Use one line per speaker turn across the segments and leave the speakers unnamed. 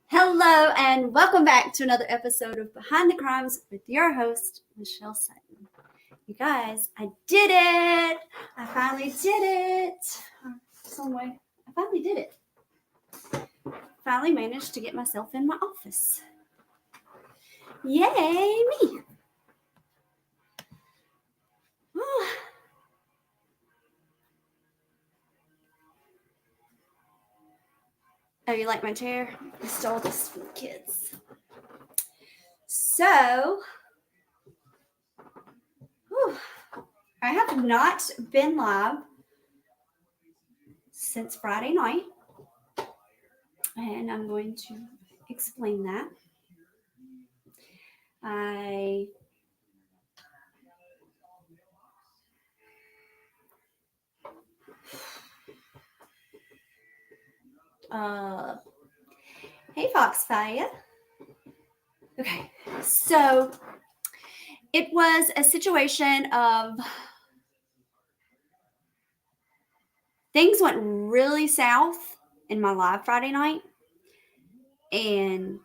Hello, and welcome back to another episode of Behind the Crimes with your host, Michelle Sutton. You guys, I did it! I finally did it! Some way, I finally did it. Finally managed to get myself in my office. Yay, me! Oh, you like my chair? I stole this from the kids. So, I have not been live since Friday night, and I'm going to explain that. Hey, Foxfire. Okay, so it was a situation of things went really south in my live Friday night, and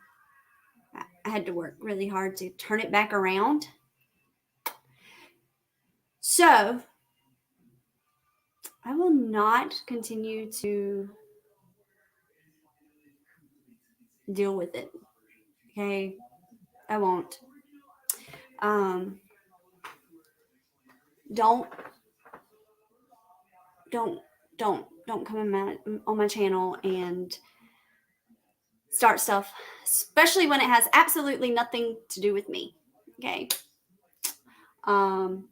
I had to work really hard to turn it back around. So I will not continue to deal with it. Okay, I won't. Don't come on my channel and start stuff, especially when it has absolutely nothing to do with me. Okay. I'm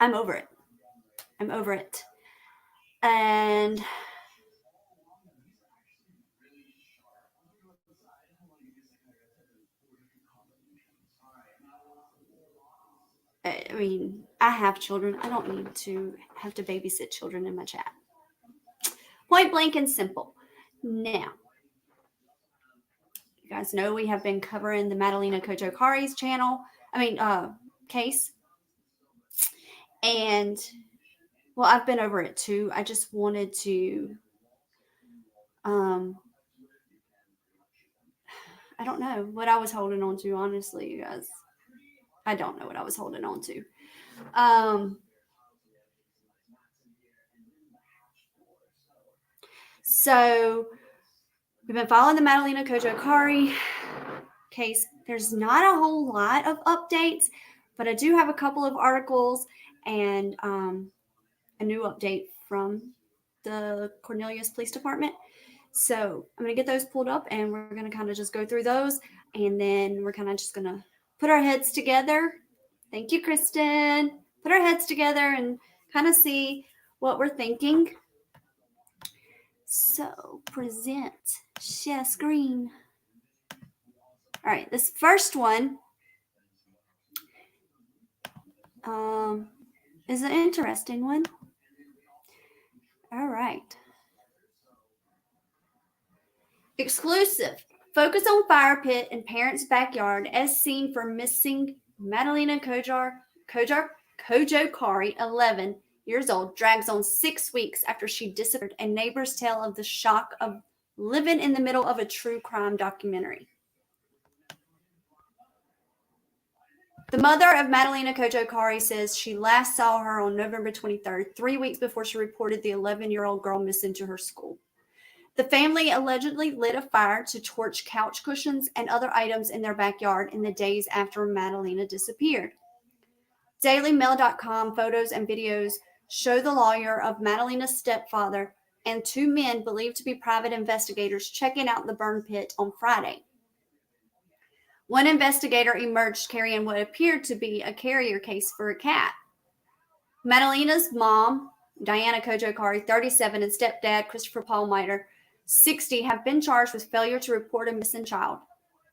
over it. And I mean, I have children. I don't need to have to babysit children in my chat. Point blank and simple. Now, you guys know we have been covering the Madalina Cojocari's case. And, well, I've been over it too. I just wanted to, I don't know what I was holding on to, honestly, you guys. I don't know what I was holding on to. So we've been following the Madalina Cojocari case. There's not a whole lot of updates, but I do have a couple of articles and a new update from the Cornelius Police Department. So I'm going to get those pulled up, and we're going to kind of just go through those, and then we're kind of just going to put our heads together. Thank you, Kristen. Put our heads together and kind of see what we're thinking. So present, share screen. All right, this first one is an interesting one. All right. Exclusive. Focus on fire pit in parents' backyard as seen for missing Madalina Cojocari, 11 years old, drags on 6 weeks after she disappeared, and neighbors tell of the shock of living in the middle of a true crime documentary. The mother of Madalina Cojocari says she last saw her on November 23rd, 3 weeks before she reported the 11-year-old girl missing to her school. The family allegedly lit a fire to torch couch cushions and other items in their backyard in the days after Madalina disappeared. DailyMail.com photos and videos show the lawyer of Madalina's stepfather and 2 men believed to be private investigators checking out the burn pit on Friday. One investigator emerged carrying what appeared to be a carrier case for a cat. Madalina's mom, Diana Cojocari, 37, and stepdad, Christopher Paulmiter, 60, have been charged with failure to report a missing child.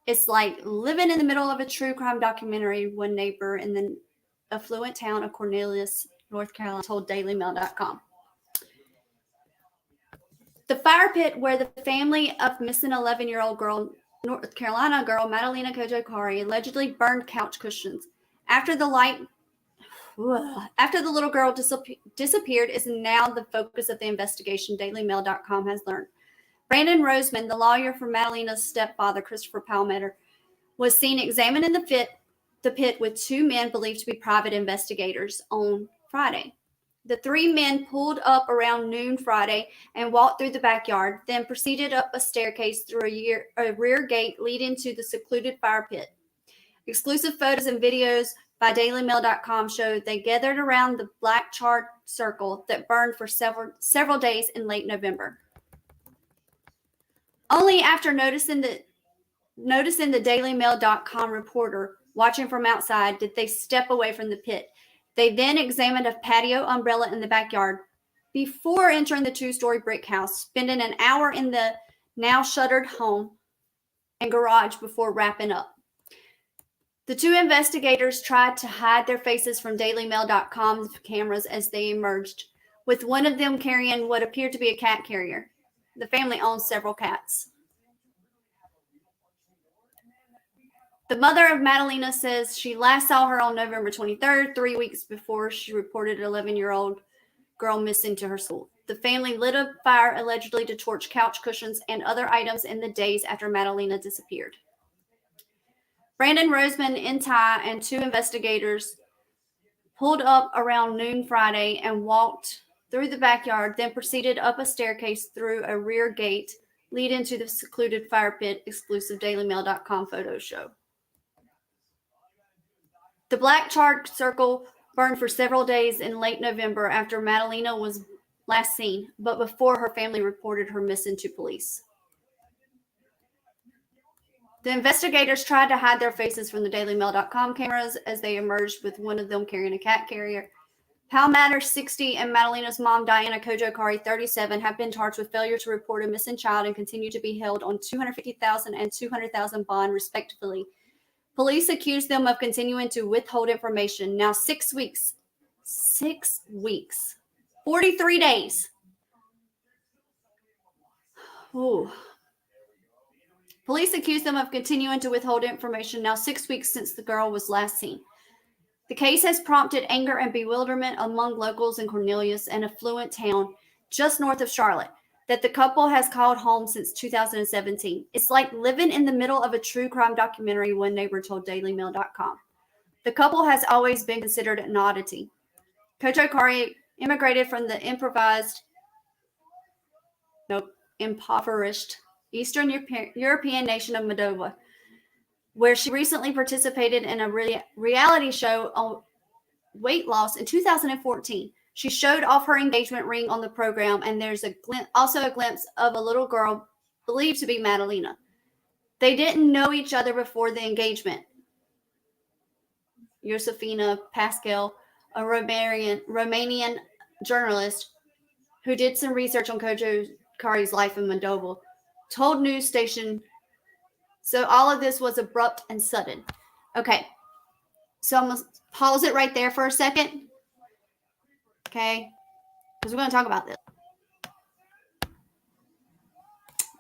It's like living in the middle of a true crime documentary, one neighbor in the affluent town of Cornelius, North Carolina, told DailyMail.com. The fire pit where the family of missing 11-year-old North Carolina girl Madalina Cojocari allegedly burned couch cushions. After the little girl disappeared is now the focus of the investigation, DailyMail.com has learned. Brandon Roseman, the lawyer for Madalina's stepfather, Christopher Palmeter, was seen examining the pit with two men believed to be private investigators on Friday. The three men pulled up around noon Friday and walked through the backyard, then proceeded up a staircase through a rear gate leading to the secluded fire pit. Exclusive photos and videos by DailyMail.com showed they gathered around the black charred circle that burned for several days in late November. Only after noticing the DailyMail.com reporter watching from outside did they step away from the pit. They then examined a patio umbrella in the backyard before entering the two-story brick house, spending an hour in the now shuttered home and garage before wrapping up. The two investigators tried to hide their faces from DailyMail.com's cameras as they emerged, with one of them carrying what appeared to be a cat carrier. The family owns several cats. The mother of Madalina says she last saw her on November 23rd, 3 weeks before she reported an 11-year-old girl missing to her school. The family lit a fire allegedly to torch couch cushions and other items in the days after Madalina disappeared. Brandon Roseman in tie and two investigators pulled up around noon Friday and walked through the backyard, then proceeded up a staircase through a rear gate leading to the secluded fire pit, exclusive DailyMail.com photos show. The black charred circle burned for several days in late November after Madalina was last seen, but before her family reported her missing to police. The investigators tried to hide their faces from the DailyMail.com cameras as they emerged, with one of them carrying a cat carrier. Palmeter, 60, and Madalina's mom, Diana Cojocari, 37, have been charged with failure to report a missing child and continue to be held on $250,000 and $200,000 bond, respectively. Police accused them of continuing to withhold information. Now 6 weeks. 6 weeks. 43 days. Ooh. Police accused them of continuing to withhold information now 6 weeks since the girl was last seen. The case has prompted anger and bewilderment among locals in Cornelius, an affluent town just north of Charlotte, that the couple has called home since 2017. It's like living in the middle of a true crime documentary, one neighbor told DailyMail.com. The couple has always been considered an oddity. Cojocari immigrated from the impoverished Eastern European nation of Moldova, where she recently participated in a reality show on weight loss in 2014. She showed off her engagement ring on the program, and there's also a glimpse of a little girl believed to be Madalina. They didn't know each other before the engagement. Josefina Pascal, a Romanian journalist who did some research on Cojocari's life in Moldova, told news station, so all of this was abrupt and sudden. Okay, so I'm going to pause it right there for a second. Okay, because we're going to talk about this.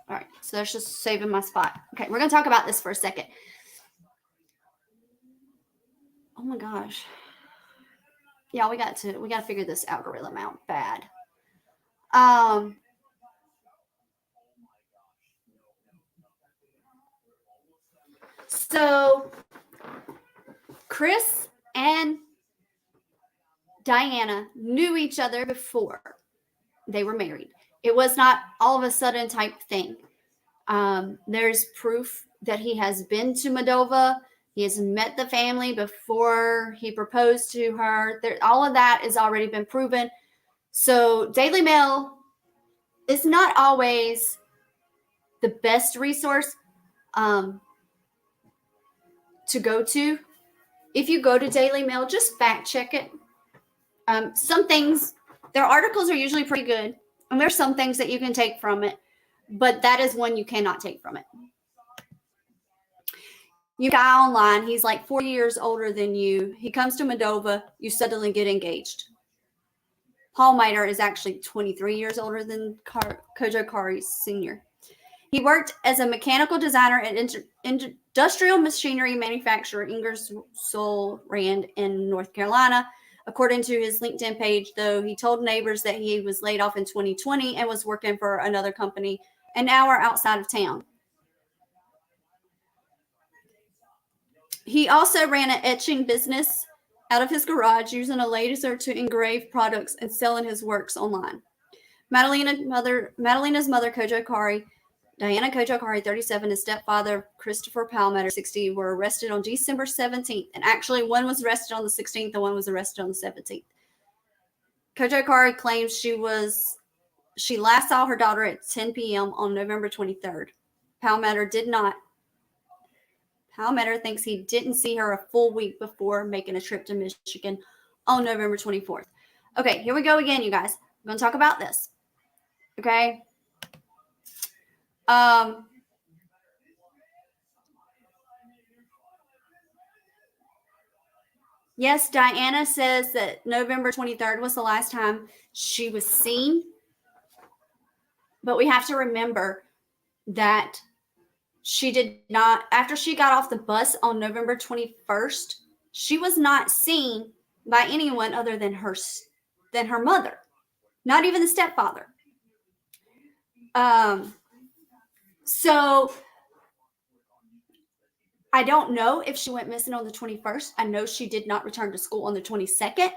All right, so that's just saving my spot. Okay, we're going to talk about this for a second. Oh my gosh. Yeah, we got to figure this algorithm out bad. So Chris and Diana knew each other before they were married. It was not all of a sudden type thing. There's proof that he has been to Moldova. He has met the family before he proposed to her. All of that has already been proven. So Daily Mail is not always the best resource to go to. If you go to Daily Mail, just fact check it. Some things, their articles are usually pretty good, and there's some things that you can take from it, but that is one you cannot take from it. You guy online, he's like 4 years older than you. He comes to Moldova, you suddenly get engaged. Palmeter is actually 23 years older than Cojocari Sr. He worked as a mechanical designer at industrial machinery manufacturer Ingersoll Rand in North Carolina. According to his LinkedIn page, though, he told neighbors that he was laid off in 2020 and was working for another company an hour outside of town. He also ran an etching business out of his garage using a laser to engrave products and selling his works online. Madalina's mother, Cojocari, Diana Cojocari, 37, and stepfather, Christopher Palmater, 60, were arrested on December 17th. And actually, one was arrested on the 16th and one was arrested on the 17th. Cojocari claims she last saw her daughter at 10 p.m. on November 23rd. Palmater did not. Palmater thinks he didn't see her a full week before making a trip to Michigan on November 24th. Okay, here we go again, you guys. I'm going to talk about this. Okay? Yes, Diana says that November 23rd was the last time she was seen. But we have to remember that she did not, after she got off the bus on November 21st, she was not seen by anyone other than her mother, not even the stepfather. So I don't know if she went missing on the 21st. I know she did not return to school on the 22nd.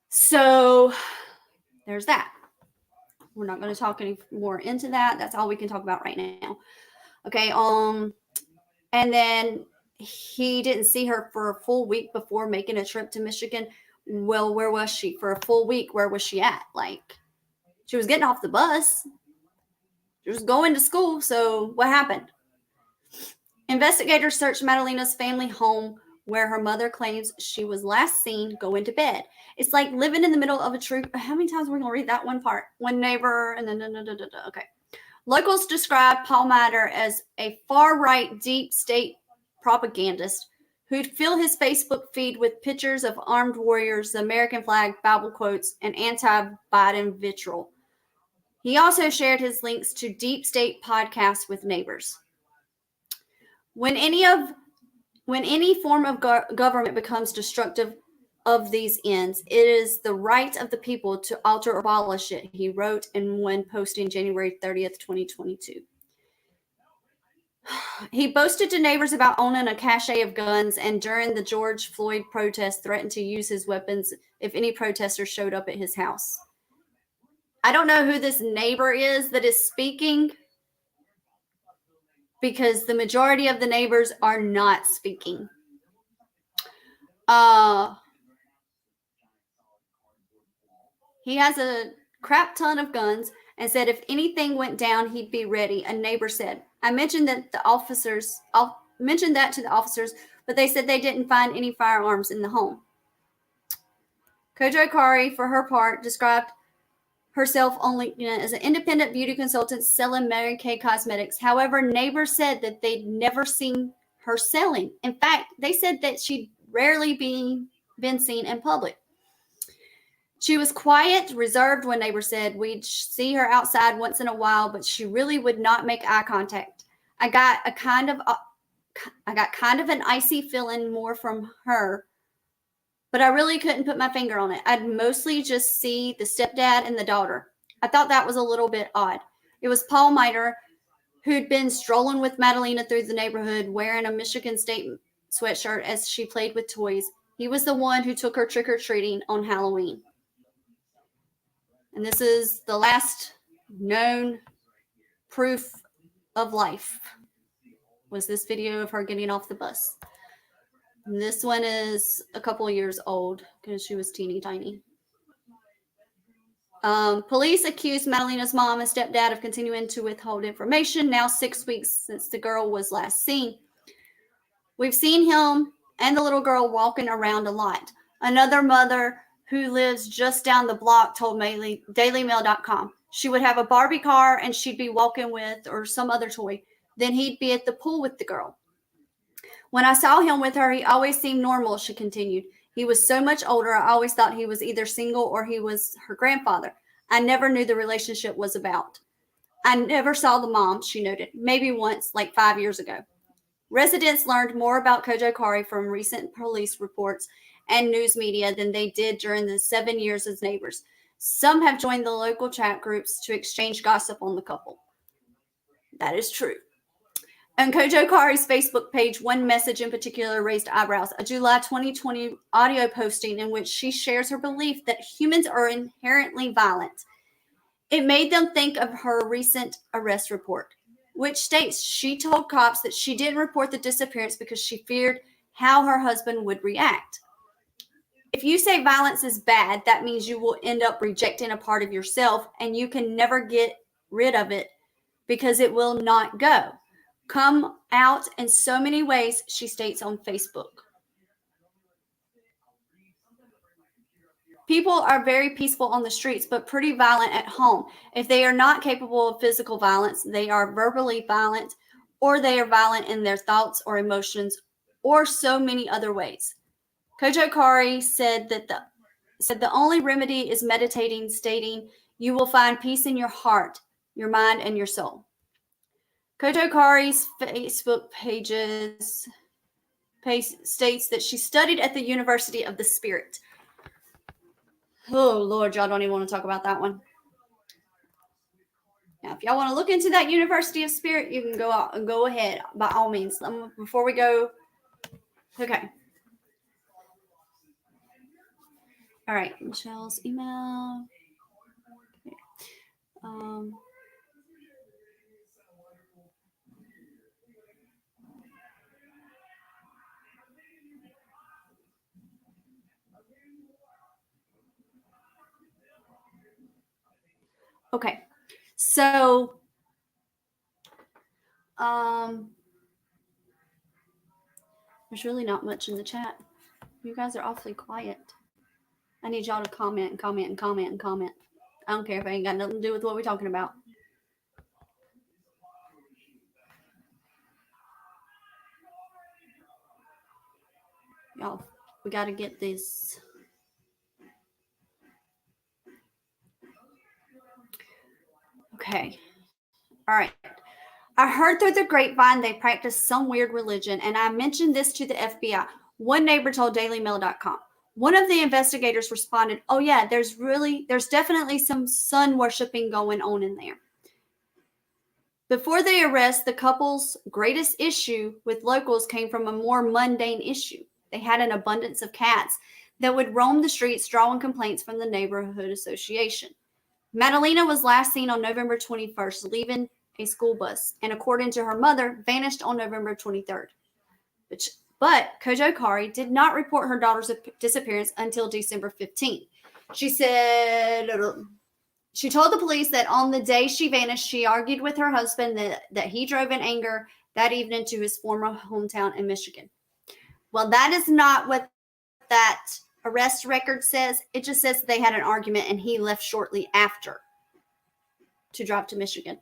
So there's that. We're not going to talk any more into that. That's all we can talk about right now. Okay. And then he didn't see her for a full week before making a trip to Michigan. Well, where was she for a full week? Where was she at? Like, she was getting off the bus. She was going to school. So what happened? Investigators searched Madalina's family home where her mother claims she was last seen going to bed. It's like living in the middle of a tree. How many times are we going to read that one part? One neighbor and then okay. Locals describe Palmater as a far-right deep state propagandist who'd fill his Facebook feed with pictures of armed warriors, the American flag, Bible quotes, and anti-Biden vitriol. He also shared his links to deep state podcasts with neighbors. When any form of government becomes destructive of these ends, it is the right of the people to alter or abolish it, he wrote in one posting January 30th, 2022. He boasted to neighbors about owning a cache of guns, and during the George Floyd protest, threatened to use his weapons if any protesters showed up at his house. I don't know who this neighbor is that is speaking, because the majority of the neighbors are not speaking. He has a crap ton of guns and said if anything went down, he'd be ready. A neighbor said, I mentioned that to the officers, but they said they didn't find any firearms in the home. Cojocari, for her part, described herself on LinkedIn as an independent beauty consultant selling Mary Kay cosmetics. However, neighbors said that they'd never seen her selling. In fact, they said that she'd rarely been seen in public. She was quiet, reserved, when neighbors said we'd see her outside once in a while, but she really would not make eye contact. I got kind of an icy feeling more from her, but I really couldn't put my finger on it. I'd mostly just see the stepdad and the daughter. I thought that was a little bit odd. It was Palmater who'd been strolling with Madalina through the neighborhood wearing a Michigan State sweatshirt as she played with toys. He was the one who took her trick-or-treating on Halloween. And this is the last known proof of life, was this video of her getting off the bus. And this one is a couple of years old because she was teeny tiny. Police accused Madalina's mom and stepdad of continuing to withhold information, now 6 weeks since the girl was last seen. We've seen him and the little girl walking around a lot. Another mother who lives just down the block told DailyMail.com she would have a Barbie car and she'd be walking with or some other toy. Then he'd be at the pool with the girl. When I saw him with her, he always seemed normal, she continued. He was so much older, I always thought he was either single or he was her grandfather. I never knew the relationship was about. I never saw the mom, she noted, maybe once, like 5 years ago. Residents learned more about Cojocari from recent police reports and news media than they did during the 7 years as neighbors. Some have joined the local chat groups to exchange gossip on the couple. That is true. On Cojocari's Facebook page, one message in particular raised eyebrows. A July 2020 audio posting in which she shares her belief that humans are inherently violent. It made them think of her recent arrest report, which states she told cops that she didn't report the disappearance because she feared how her husband would react. If you say violence is bad, that means you will end up rejecting a part of yourself and you can never get rid of it because it will not go. Come out in so many ways, she states on Facebook. People are very peaceful on the streets, but pretty violent at home. If they are not capable of physical violence, they are verbally violent, or they are violent in their thoughts or emotions, or so many other ways. Cojocari said the only remedy is meditating, stating, "You will find peace in your heart, your mind, and your soul." Cojocari's Facebook page states that she studied at the University of the Spirit. Oh, Lord, y'all don't even want to talk about that one. Now, if y'all want to look into that University of Spirit, you can go ahead, by all means. Before we go, okay. All right, Michelle's email. Okay. Okay, so there's really not much in the chat. You guys are awfully quiet. I need y'all to comment and comment and comment and comment. I don't care if it ain't got nothing to do with what we're talking about. Y'all, we got to get this. Okay. All right. I heard through the grapevine they practice some weird religion, and I mentioned this to the FBI. One neighbor told DailyMail.com. One of the investigators responded, "Oh yeah, there's definitely some sun worshiping going on in there." Before the arrest, the couple's greatest issue with locals came from a more mundane issue. They had an abundance of cats that would roam the streets, drawing complaints from the neighborhood association. Madalina was last seen on November 21st, leaving a school bus, and according to her mother, vanished on November 23rd. But Cojocari did not report her daughter's disappearance until December 15th. She said she told the police that on the day she vanished, she argued with her husband that he drove in anger that evening to his former hometown in Michigan. Well, that is not what that arrest record says. It just says they had an argument and he left shortly after to drive to Michigan.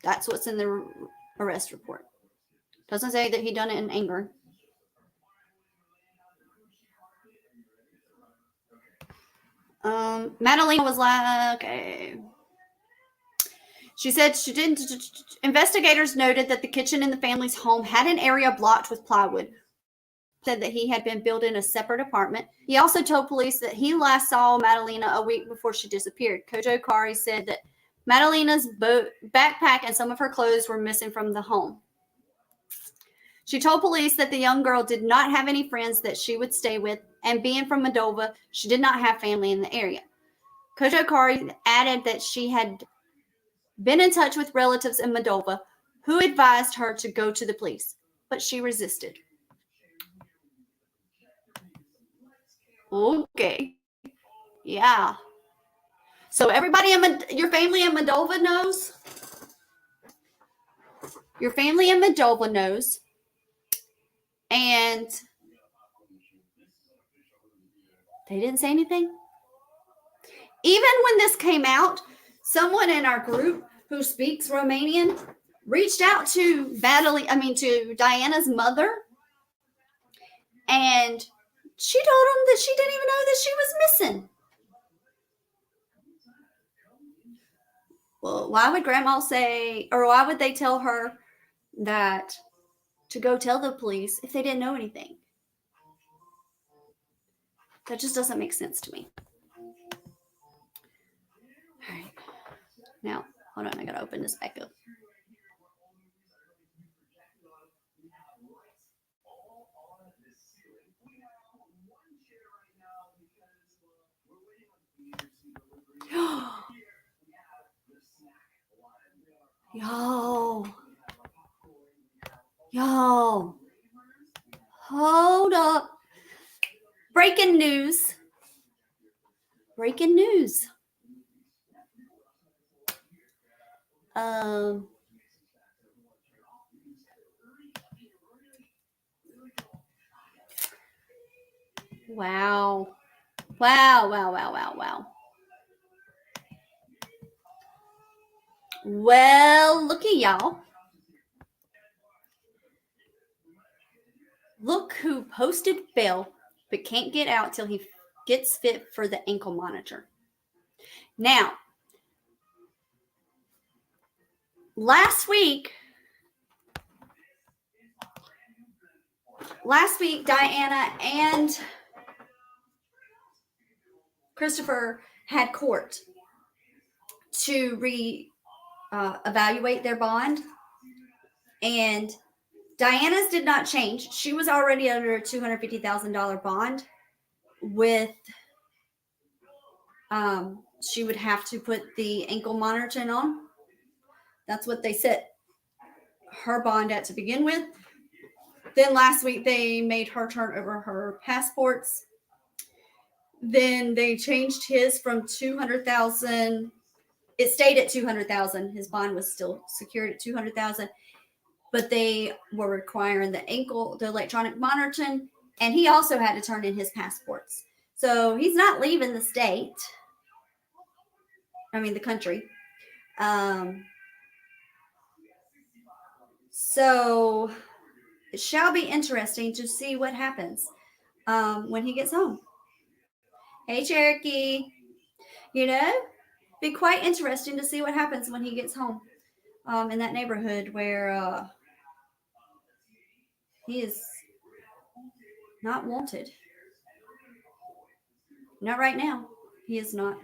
That's what's in the arrest report. Doesn't say that he done it in anger. Madalina was like, okay. She said she didn't. Investigators noted that the kitchen in the family's home had an area blocked with plywood. Said that he had been building a separate apartment. He also told police that he last saw Madalina a week before she disappeared. Cojocari said that Madalina's backpack and some of her clothes were missing from the home. She told police that the young girl did not have any friends that she would stay with, and being from Moldova, she did not have family in the area. Cojocari added that she had been in touch with relatives in Moldova who advised her to go to the police, but she resisted. Okay. Yeah. So everybody your family in Moldova knows? Your family in Moldova knows. And they didn't say anything? Even when this came out, someone in our group who speaks Romanian reached out to Diana's mother, and she told them that she didn't even know that she was missing. Well, why would Grandma say, or why would they tell her that to go tell the police if they didn't know anything? That just doesn't make sense to me. All right. Now, hold on. I got to open this back up. Yo, hold up. Breaking news. Breaking news. Wow. Wow. Well, looky, y'all. Look who posted bail but can't get out till he gets fit for the ankle monitor. Now, last week, Diana and Christopher had court to evaluate their bond, and Diana's did not change. She was already under a $250,000 bond with, she would have to put the ankle monitoring on. That's what they set her bond at to begin with. Then last week they made her turn over her passports. Then they changed his from $200,000. It stayed at $200,000. His bond was still secured at $200,000, but they were requiring the electronic monitoring, and he also had to turn in his passports. So he's not leaving the country. So it shall be interesting to see what happens when he gets home. Hey, Cherokee. Be quite interesting to see what happens when he gets home in that neighborhood where he is not wanted. Not right now. He is not.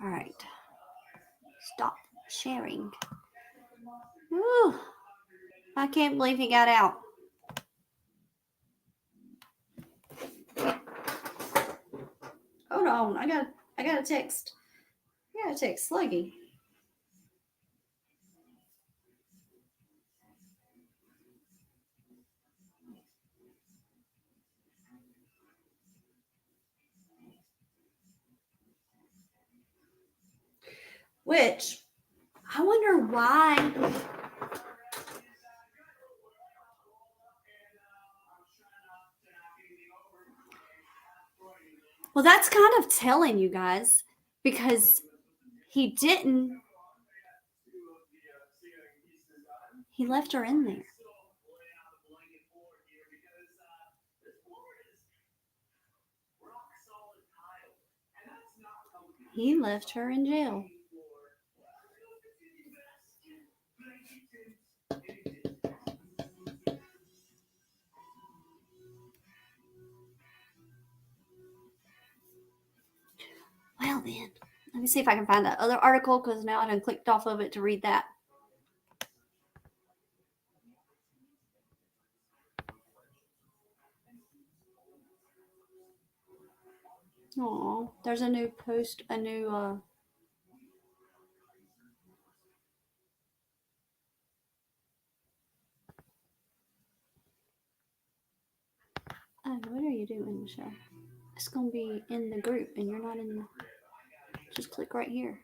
All right. Stop sharing. Ooh, I can't believe he got out. Hold on. I got a text. I got a text. Sluggy. Which, I wonder why. Well, that's kind of telling, you guys, because he didn't. He left her in there. He left her in jail. Well, then, let me see if I can find that other article, because now I done clicked off of it to read that. Oh, there's a new post, a new oh, what are you doing, Michelle? It's gonna be in the group, and you're not in the. Just click right here.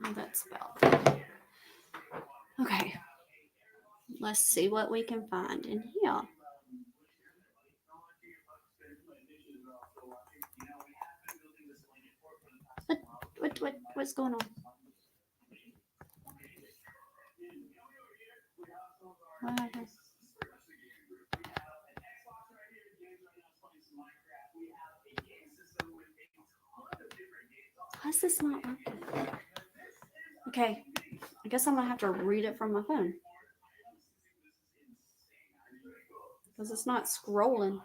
Oh, that's spelled. Okay. Let's see what we can find in here. What's going on? Why is this not working? Okay, I guess I'm gonna have to read it from my phone because it's not scrolling.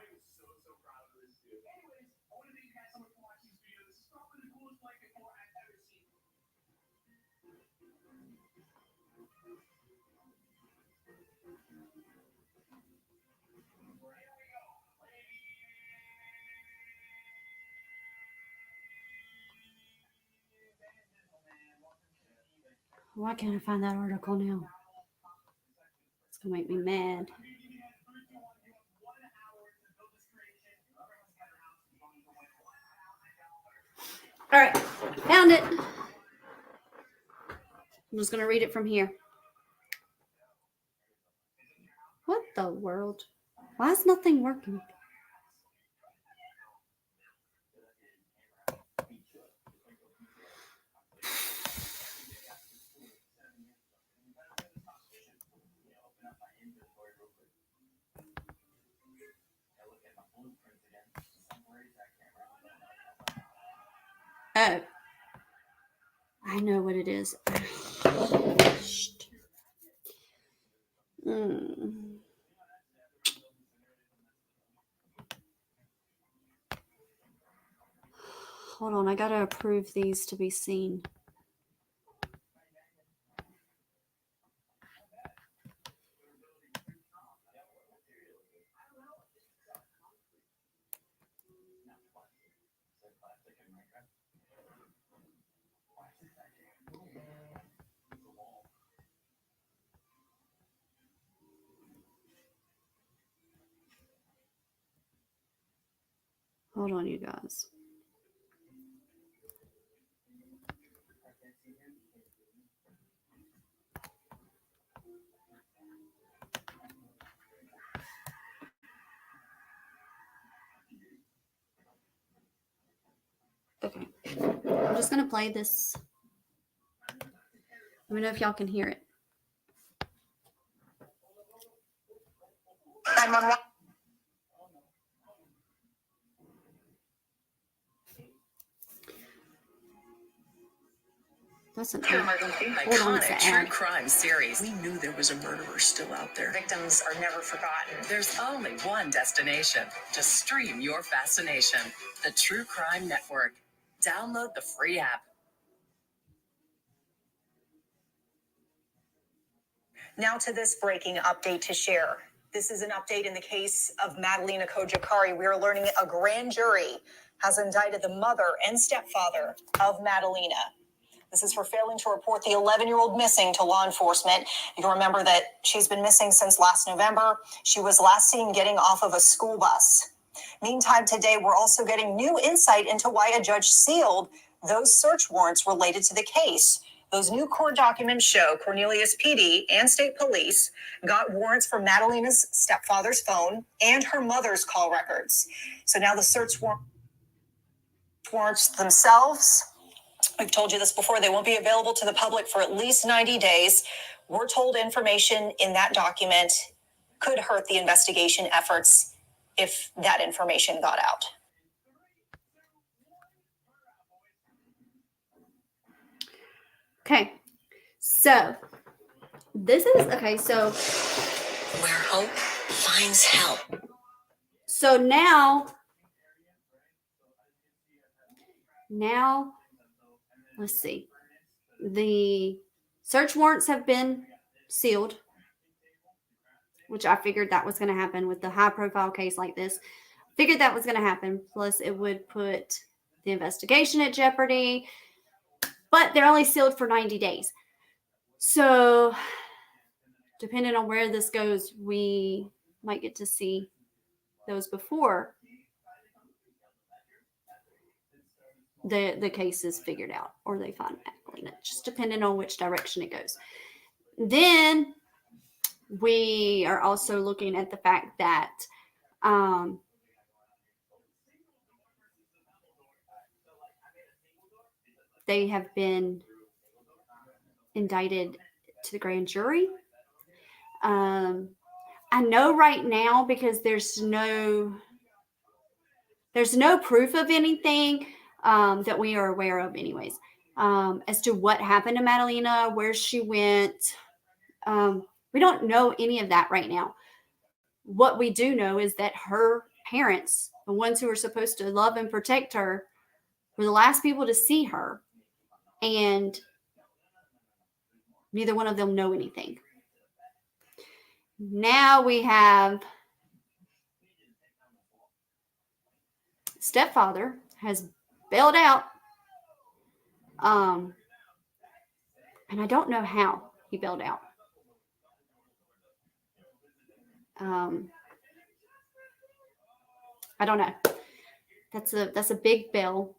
Why can't I find that article now? It's gonna make me mad. All right, found it. I'm just gonna read it from here. What the world? Why is nothing working? Oh, I know what it is. Hold on, I gotta approve these to be seen. Hold on, you guys. Okay, I'm just gonna play this. Let me know if y'all can hear it. That's an hold on, it's an
true crime series. We knew there was a murderer still out there.
Victims are never forgotten.
There's only one destination to stream your fascination. The True Crime Network. Download the free app.
Now to this breaking update to share. This is an update in the case of Madalina Cojocari. We are learning a grand jury has indicted the mother and stepfather of Madalina. This is for failing to report the 11-year-old missing to law enforcement. You can remember that she's been missing since last November. She was last seen getting off of a school bus. Meantime, today, we're also getting new insight into why a judge sealed those search warrants related to the case. Those new court documents show Cornelius PD and state police got warrants for Madalina's stepfather's phone and her mother's call records. So now the search warrants themselves, we've told you this before, they won't be available to the public for at least 90 days. We're told information in that document could hurt the investigation efforts if that information got out.
Okay, so this is okay. So
where hope finds help.
So now let's see. The search warrants have been sealed, which I figured that was going to happen with the high-profile case like this. Figured that was going to happen. Plus, it would put the investigation at jeopardy. But they're only sealed for 90 days. So, depending on where this goes, we might get to see those before the case is figured out or they find Madalina, just depending on which direction it goes. Then we are also looking at the fact that they have been indicted to the grand jury. I know right now, because there's no proof of anything that we are aware of anyways, as to what happened to Madalina, where she went. We don't know any of that right now. What we do know is that her parents, the ones who were supposed to love and protect her, were the last people to see her, and neither one of them know anything. Now we have stepfather has bailed out, and I don't know how he bailed out. I don't know. That's a big bill.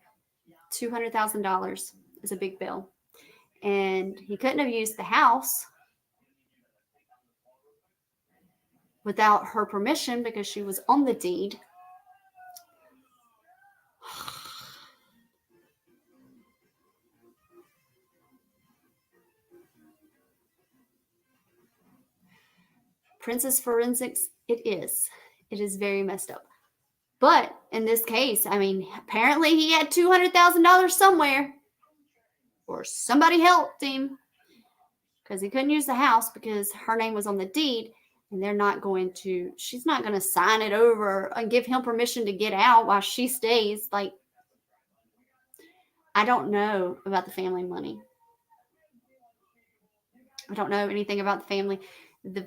$200,000 is a big bill, and he couldn't have used the house without her permission because she was on the deed. Princess Forensics, it is very messed up. But in this case, I mean, apparently he had $200,000 somewhere, or somebody helped him, because he couldn't use the house because her name was on the deed, and she's not going to sign it over and give him permission to get out while she stays. Like, I don't know about the family money. I don't know anything about the family. The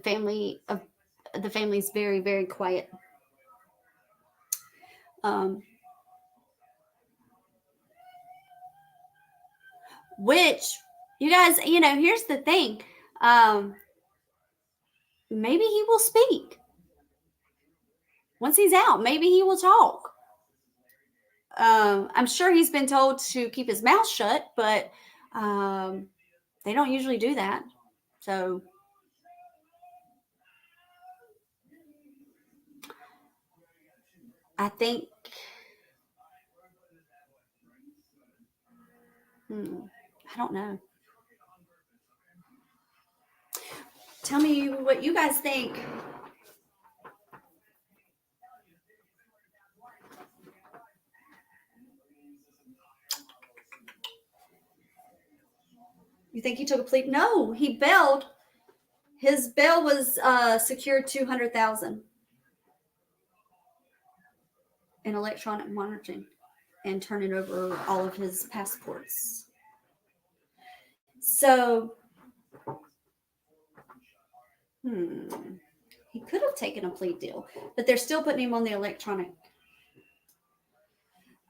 family's very, very quiet. Which, you guys, here's the thing. Maybe he will speak. Once he's out, maybe he will talk. I'm sure he's been told to keep his mouth shut, but they don't usually do that. So I think I don't know. Tell me what you guys think. You think he took a plea? No, he bailed. His bail was secured $200,000 in electronic monitoring and turning over all of his passports. So, he could have taken a plea deal, but they're still putting him on the electronic.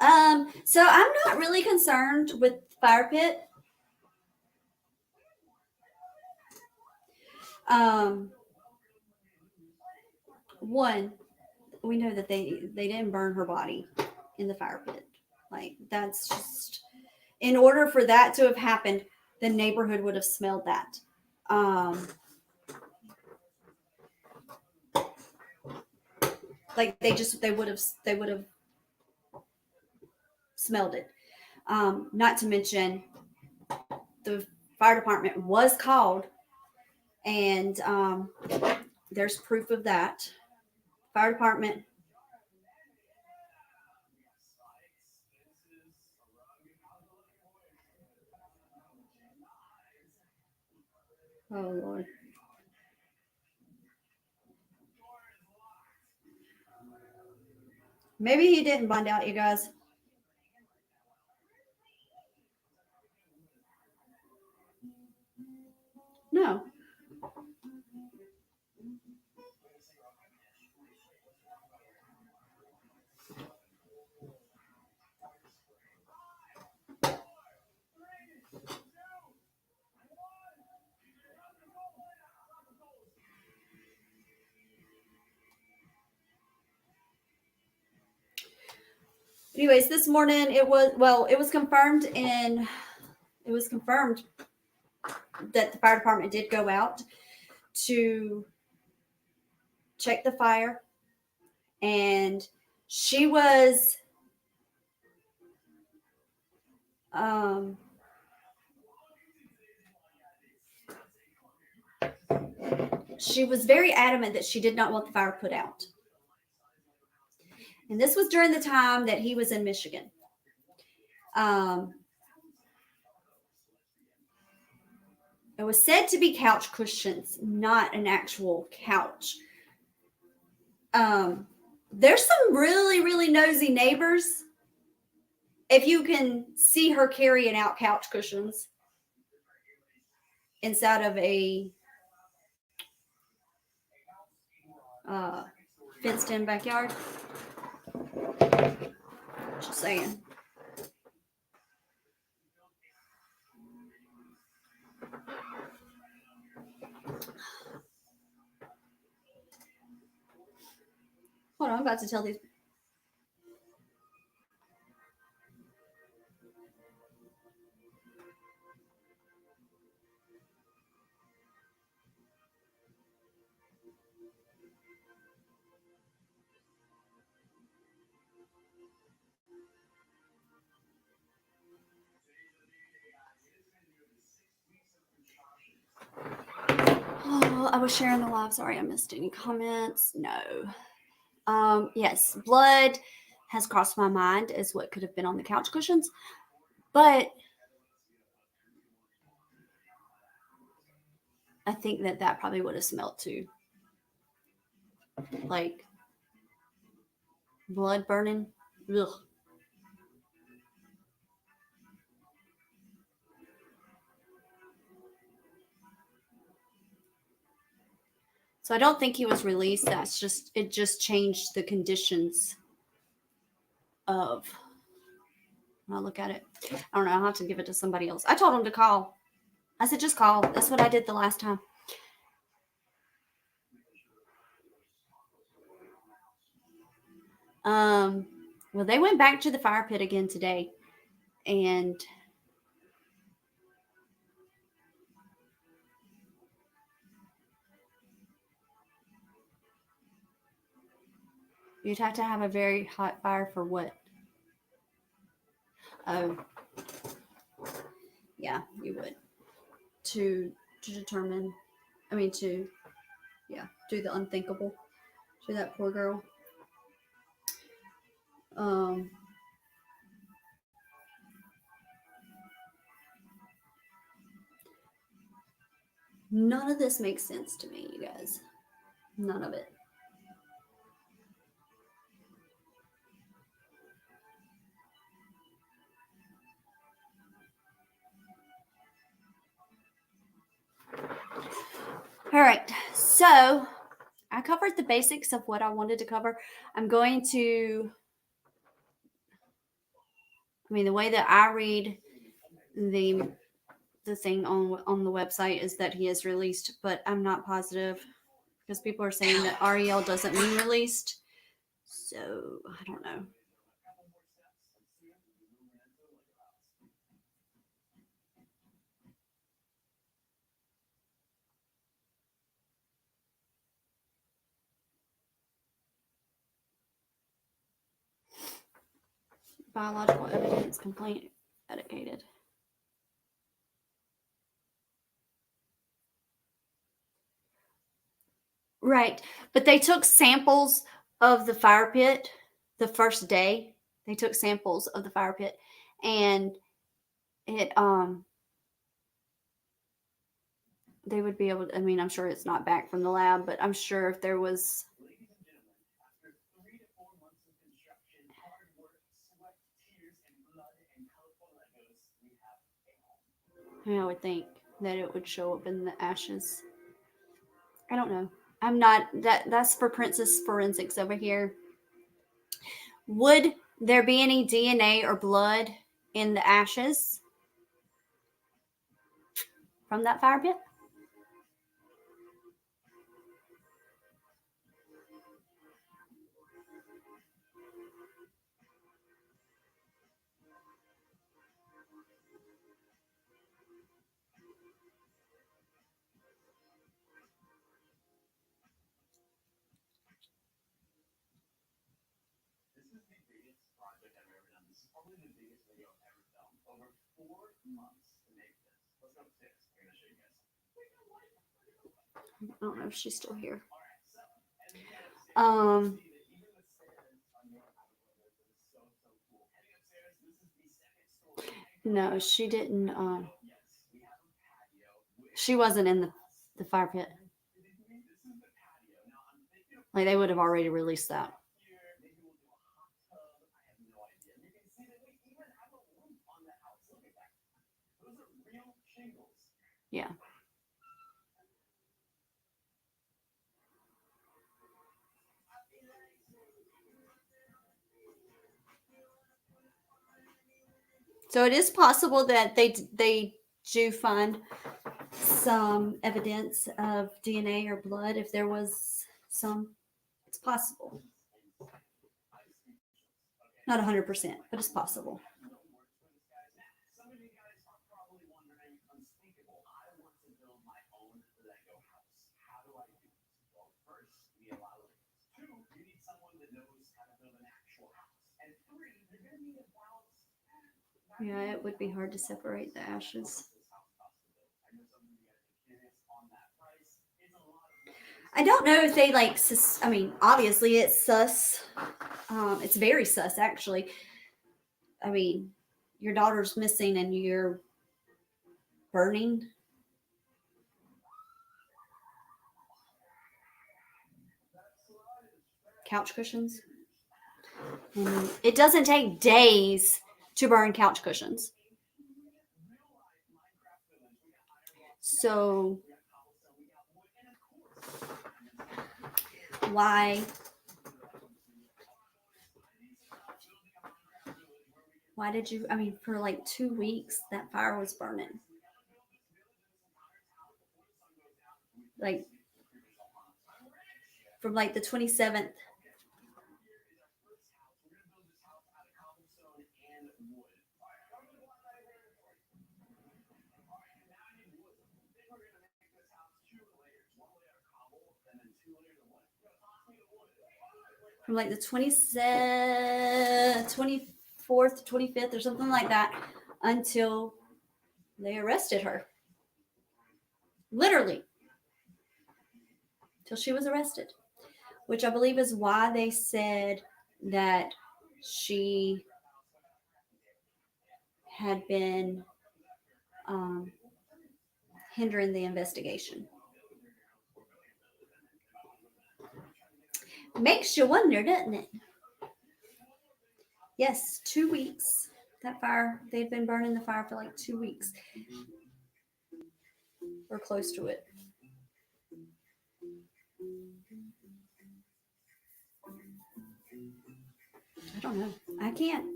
So I'm not really concerned with fire pit. One, we know that they didn't burn her body in the fire pit. Like, that's just, in order for that to have happened, the neighborhood would have smelled that. Like, they would have smelled it. Not to mention, the fire department was called, and there's proof of that. Fire department. Oh, Lord. Maybe he didn't find out, you guys. No. Anyways, this morning it was confirmed that the fire department did go out to checked the fire, and she was very adamant that she did not want the fire put out. And this was during the time that he was in Michigan. It was said to be couch cushions, not an actual couch. There's some really, really nosy neighbors. If you can see her carrying out couch cushions inside of a fenced-in backyard. Just saying. Hold on, I'm about to tell these. Oh, I was sharing the live. Sorry, I missed any comments. No. Yes, blood has crossed my mind as what could have been on the couch cushions, but I think that probably would have smelled too, like blood burning. Ugh. So I don't think he was released. It just changed the conditions of. When I look at it, I don't know. I'll have to give it to somebody else. I told him to call. I said, just call. That's what I did the last time. Well, they went back to the fire pit again today, and you'd have to have a very hot fire for what? Oh, yeah, you would. To determine, to do the unthinkable to that poor girl. None of this makes sense to me, you guys. None of it. All right, so I covered the basics of what I wanted to cover. I'm going to, the way that I read the thing on the website is that he is released, but I'm not positive because people are saying that REL doesn't mean released. So I don't know. Biological evidence complaint dedicated. Right. But they took samples of the fire pit the first day. They took samples of the fire pit, and it they would be able to, I'm sure it's not back from the lab, but I'm sure if there was I would think that it would show up in the ashes. I don't know. I'm not that's for Princess Forensics over here. Would there be any DNA or blood in the ashes from that fire pit? I don't know if she's still here. Um, no, she didn't. She wasn't in the fire pit. Like they would have already released that. Yeah. So it is possible that they do find some evidence of DNA or blood if there was some. It's possible. Not 100%, but it's possible. Yeah, it would be hard to separate the ashes. I don't know if they like. I mean, obviously it's sus. It's very sus, actually. I mean, your daughter's missing and you're burning. Couch cushions. And it doesn't take days to burn couch cushions. So why did you, I mean, for like 2 weeks that fire was burning, like from like the 27th. From like the 24th, 25th, or something like that, until they arrested her. Literally. Till she was arrested. Which I believe is why they said that she had been hindering the investigation. Makes you wonder, doesn't it? Yes, 2 weeks. That fire, they'd been burning the fire for like 2 weeks. Or close to it. I don't know. I can't.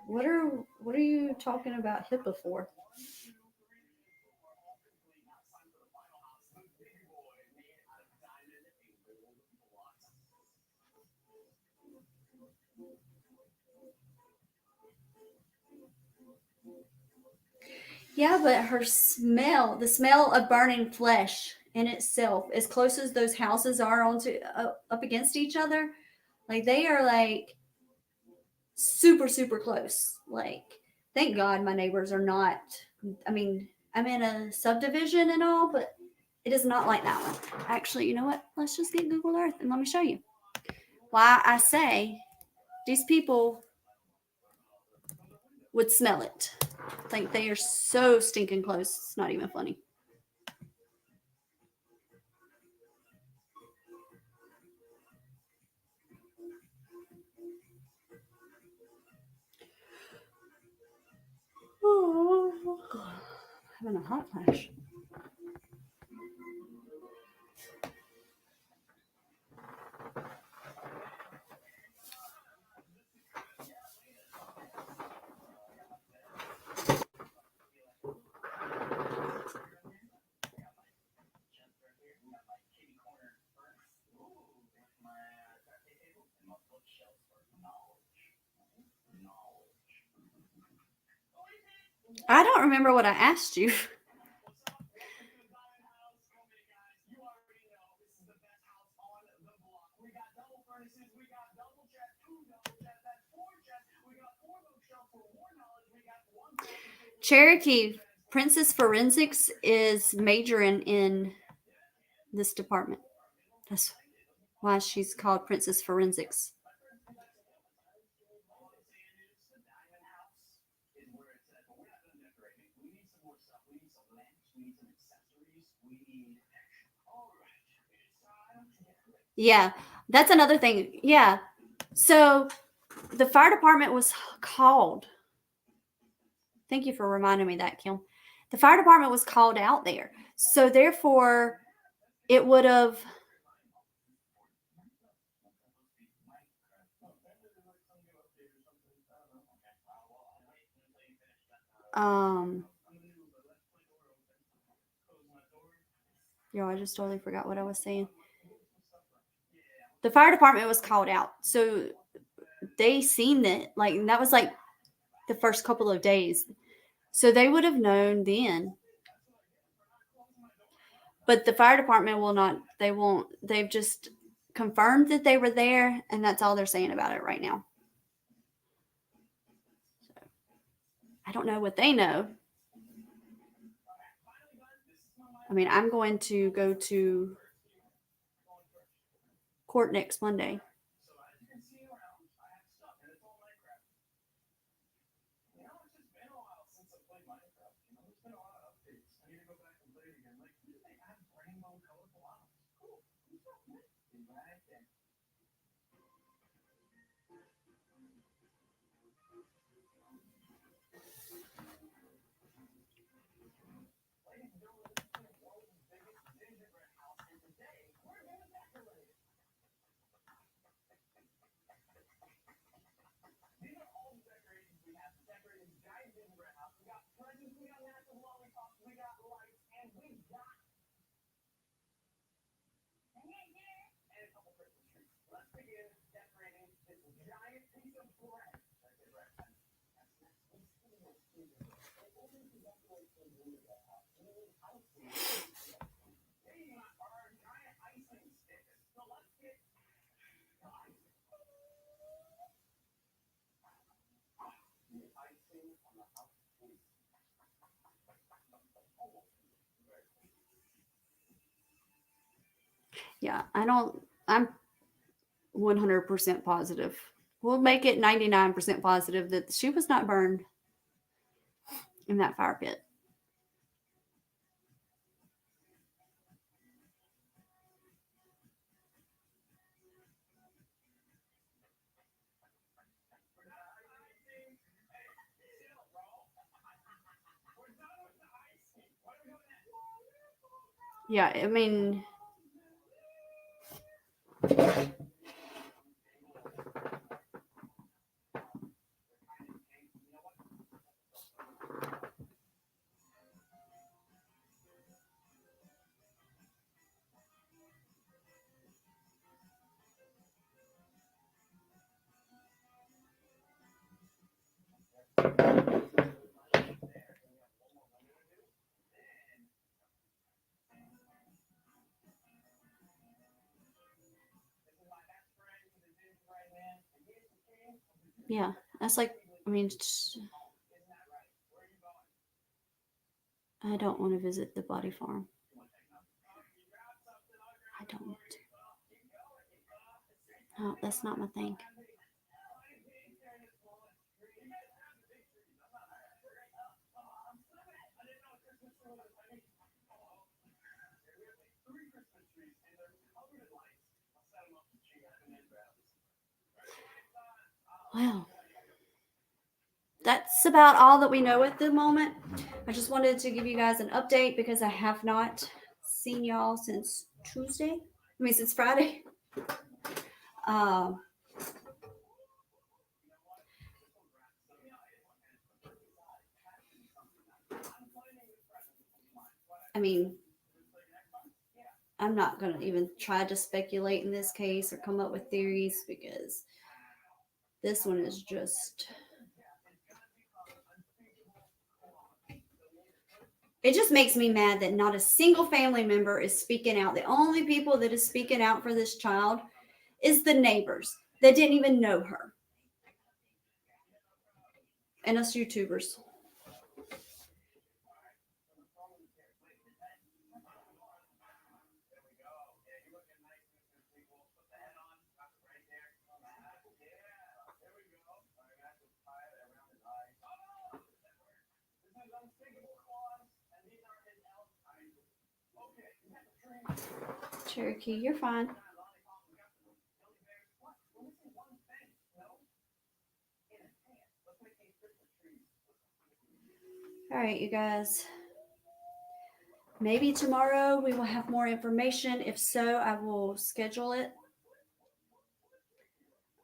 What are you talking about HIPAA for? Yeah, but the smell of burning flesh in itself, as close as those houses are up against each other, like they are like super, super close. Like, thank God my neighbors are not. I mean, I'm in a subdivision and all, but it is not like that one. Actually, you know what? Let's just get Google Earth and let me show you why I say these people would smell it. Like they are so stinking close. It's not even funny. Oh, God. I'm having a hot flash. I don't remember what I asked you. Cherokee Princess Forensics is majoring in this department. That's why she's called Princess Forensics. Yeah, that's another thing. Yeah. So the fire department was called. Thank you for reminding me that, Kim. The fire department was called out there. So therefore, it would have I just totally forgot what I was saying. The fire department was called out. So they seen that, like, that was like the first couple of days. So they would have known then. But the fire department will not, they won't, they've just confirmed that they were there, and that's all they're saying about it right now. So, I don't know what they know. I mean, I'm going to go to court next Monday. Yeah, I'm 100% positive. We'll make it 99% positive that she was not burned in that fire pit. Yeah, I mean, yeah, that's like, I mean, I don't want to visit the body farm. I don't want to. No, that's not my thing. Well, that's about all that we know at the moment. I just wanted to give you guys an update because I have not seen y'all since Tuesday. I mean, since Friday. I mean, I'm not going to even try to speculate in this case or come up with theories because this one is just. It just makes me mad that not a single family member is speaking out. The only people that is speaking out for this child is the neighbors that didn't even know her. and us YouTubers. Cherokee, you're fine. All right, you guys. Maybe tomorrow we will have more information. If so, I will schedule it.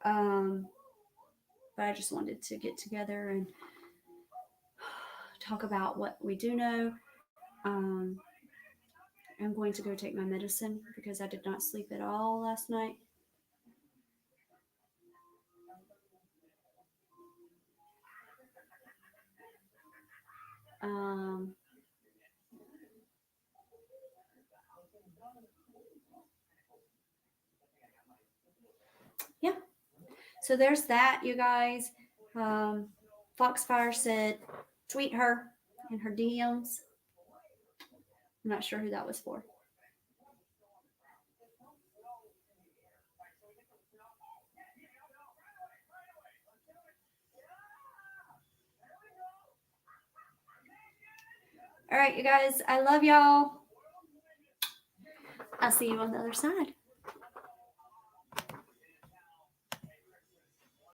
But I just wanted to get together and talk about what we do know. I'm going to go take my medicine because I did not sleep at all last night. Yeah. So there's that, you guys. Foxfire said, tweet her in her DMs. I'm not sure who that was for. All right, you guys. I love y'all. I'll see you on the other side.